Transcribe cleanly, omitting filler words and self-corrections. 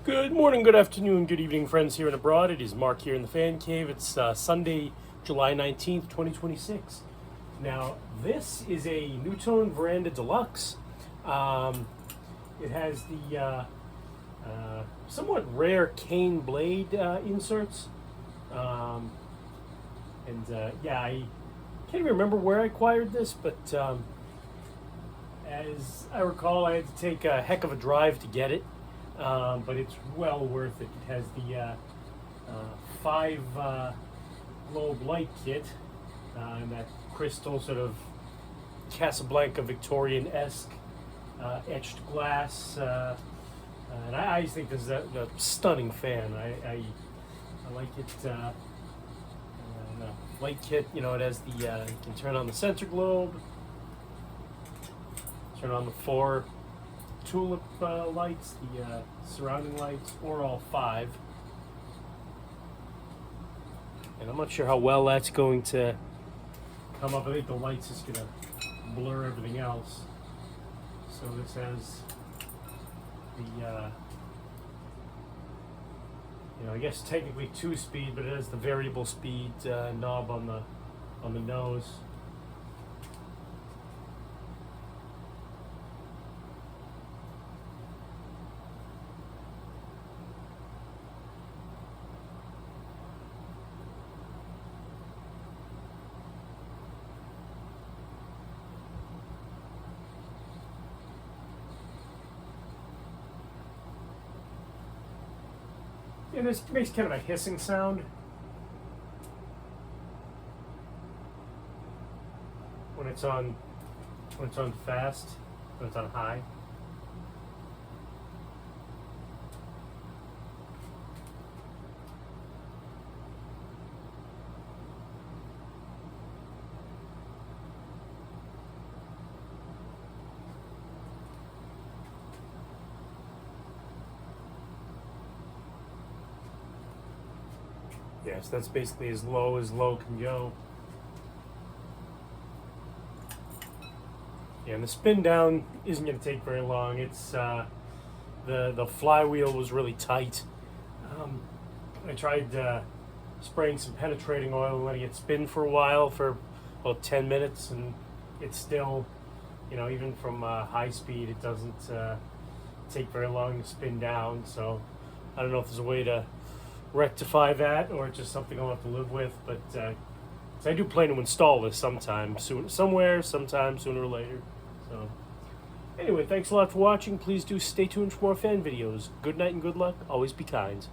Good morning, good afternoon, good evening, friends here and abroad. It is Mark here in the Fan Cave. It's Sunday, July 19th, 2026. Now, this is a NuTone Verandah Deluxe. It has the somewhat rare cane blade inserts. Yeah, I can't even remember where I acquired this, but as I recall, I had to take a heck of a drive to get it. But it's well worth it. It has the 5 globe light kit and that crystal sort of Casablanca Victorian-esque etched glass. And I just think this is a stunning fan. I like it. The light kit, you know, it has the you can turn on the center globe, turn on the 4 tulip lights, the surrounding lights, or all 5. And I'm not sure how well that's going to come up. I think the light's just going to blur everything else. So this has the, I guess technically 2-speed, but it has the variable speed knob on the nose. And this makes kind of a hissing sound when it's on fast, when it's on high. Yes, that's basically as low can go. Yeah, and the spin down isn't going to take very long. It's the flywheel was really tight. I tried spraying some penetrating oil and letting it spin for a while, for about 10 minutes, and it's still, even from high speed, it doesn't take very long to spin down. So I don't know if there's a way to rectify that, or it's just something I'll have to live with. But so I do plan to install this sometime soon, sometime sooner or later. So anyway, thanks a lot for watching. Please do stay tuned for more fan videos. Good night and good luck. Always be kind.